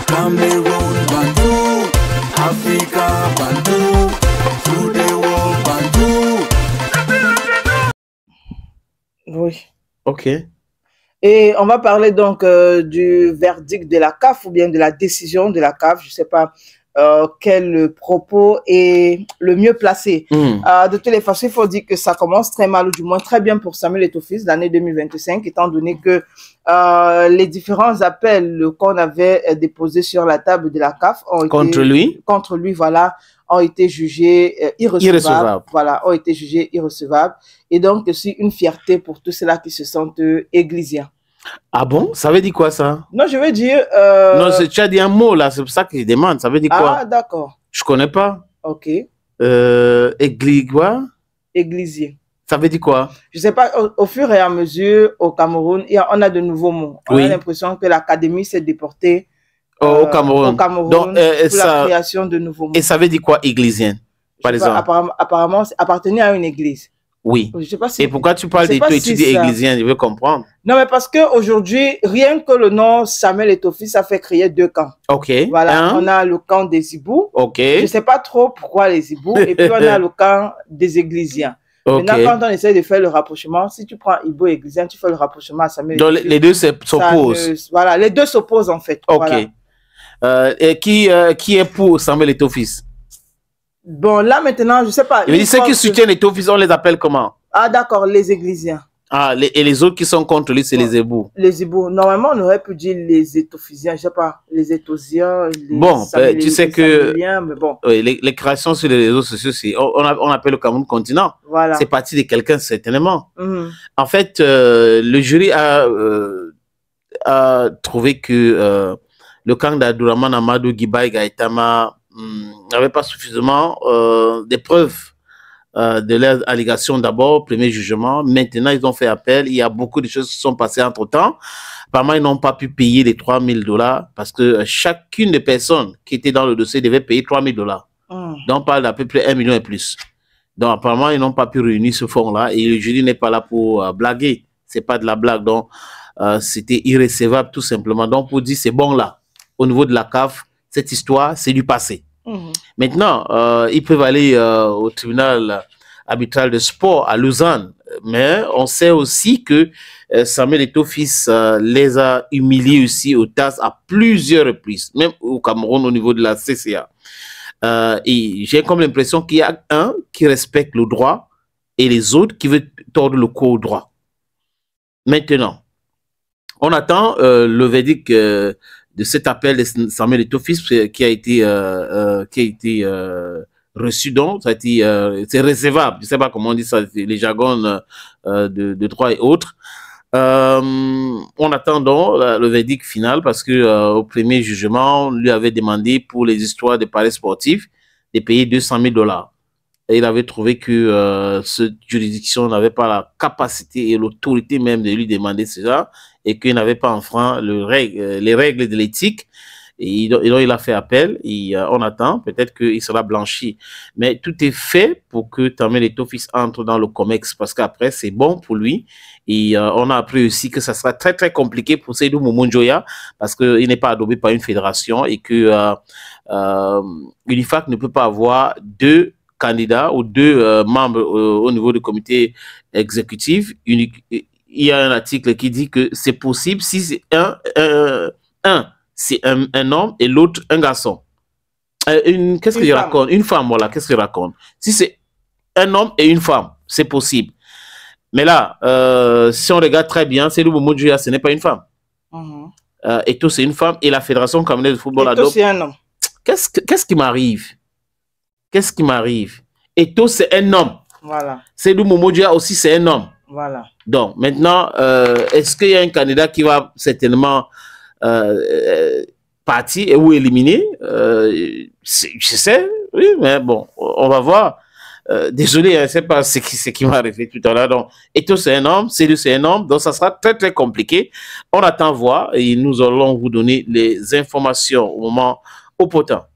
Cameroon Bandou, Africa Bandou, to the world Bandou. Oui. Ok. Et on va parler donc du verdict de la CAF ou bien de la décision de la CAF. Je ne sais pas quel propos est le mieux placé. De toutes les façons, il faut dire que ça commence très mal, ou du moins très bien pour Samuel Eto'o-Fils l'année 2025, étant donné que les différents appels qu'on avait déposés sur la table de la CAF ont contre lui, voilà, ont été jugés irrecevables. Voilà, ont été jugés irrecevables. Et donc, c'est une fierté pour tous ceux-là qui se sentent églisiens. Ah bon? Ça veut dire quoi, ça? Non, je veux dire... Non, tu as dit un mot, là. C'est pour ça que je demande. Ça veut dire quoi? Ah, d'accord. Je connais pas. Ok. Quoi? Églisier. Ça veut dire quoi? Je sais pas, au fur et à mesure, au Cameroun, on a de nouveaux mots. On a l'impression que l'académie s'est déportée au Cameroun. Donc, pour la création de nouveaux mots. Et ça veut dire quoi, églisienne, par exemple? Apparemment, appartenir à une église. Oui. Je sais pas si, et pourquoi tu parles de toi, tu dis églisienne, je veux comprendre. Non, mais parce qu'aujourd'hui, rien que le nom Samuel Eto'o-Fils, ça fait créer deux camps. Ok. Voilà, on a le camp des Ibous. Ok. Je ne sais pas trop pourquoi les Ibous. Et puis, on a le camp des Églisiens. Okay. Maintenant, quand on essaie de faire le rapprochement, si tu prends Ibo et Églisien, tu fais le rapprochement à Samuel Eto'o-Fils. Donc, les deux s'opposent. Voilà, les deux s'opposent en fait. Ok. Voilà. Et qui est pour Samuel Eto'o-Fils? Bon, là maintenant, je ne sais pas. Ceux qui soutiennent Eto'o-Fils, on les appelle comment? Ah, d'accord, les Églisiens. Ah, et les autres qui sont contre lui, c'est les Ibous. Les Ibous. Normalement, on aurait pu dire les Étophisiens, je sais pas, les Étosiens, les bon, tu sais que mais bon. Les créations sur les réseaux sociaux, on appelle le Cameroun continent. Voilà. C'est parti de quelqu'un, certainement. En fait, le jury a trouvé que le camp d'Abdourahmane Amadou Guibaï Gaïtama n'avait pas suffisamment de preuves de leurs allégations d'abord, premier jugement. Maintenant, ils ont fait appel. Il y a beaucoup de choses qui sont passées entre-temps. Apparemment, ils n'ont pas pu payer les $3000 parce que chacune des personnes qui étaient dans le dossier devait payer $3000. Donc, on parle d'à peu près 1 million et plus. Donc, apparemment, ils n'ont pas pu réunir ce fonds-là et le jury n'est pas là pour blaguer. C'est pas de la blague. Donc, c'était irrécevable tout simplement. Donc, pour dire c'est bon là, au niveau de la CAF, cette histoire, c'est du passé. Maintenant, ils peuvent aller au tribunal arbitral de sport à Lausanne, mais on sait aussi que Samuel Eto'o-Fils les a humiliés aussi au TAS à plusieurs reprises, même au Cameroun au niveau de la CCA. Et j'ai comme l'impression qu'il y a un qui respecte le droit et les autres qui veulent tordre le cou au droit. Maintenant, on attend le verdict de cet appel de Samuel Eto'o-Fils qui a été reçu, donc ça a été c'est recevable, je ne sais pas comment on dit ça, les jargons de droit et autres. On attend donc le verdict final parce que au premier jugement, on lui avait demandé pour les histoires de paris sportifs de payer $200,000. Et il avait trouvé que cette juridiction n'avait pas la capacité et l'autorité même de lui demander cela et qu'il n'avait pas enfreint les règles de l'éthique. Et donc, il a fait appel et on attend, peut-être qu'il sera blanchi. Mais tout est fait pour que Samuel Eto'o-Fils entre dans le COMEX parce qu'après, c'est bon pour lui. Et on a appris aussi que ça sera très, très compliqué pour Seydou Moumou-Njoya parce qu'il n'est pas adopté par une fédération et que l'UNIFAC ne peut pas avoir deux candidats ou deux membres au niveau du comité exécutif. Il y a un article qui dit que c'est possible si c'est c'est un homme et l'autre un garçon. Qu'est-ce que je raconte? Une femme, voilà, qu'est-ce que je raconte? Si c'est un homme et une femme, c'est possible. Mais là, si on regarde très bien, Seydou Moumou-Njoya, ce n'est pas une femme. Eto'o, c'est une femme et la Fédération camerounaise de football Eto'o, c'est un homme. Qu'est-ce qui m'arrive? Qu'est-ce qui m'arrive? Eto'o, c'est un homme. Voilà. Seydou Moumou-Njoya aussi, c'est un homme. Voilà. Donc, maintenant, est-ce qu'il y a un candidat qui va certainement partir ou éliminer? Je sais, oui, mais bon, on va voir. Désolé, je ne sais pas ce qui m'est arrivé tout à l'heure. Donc, Eto'o, c'est un homme, Seydou, c'est un homme, donc ça sera très, très compliqué. On attend voir et nous allons vous donner les informations au moment opportun.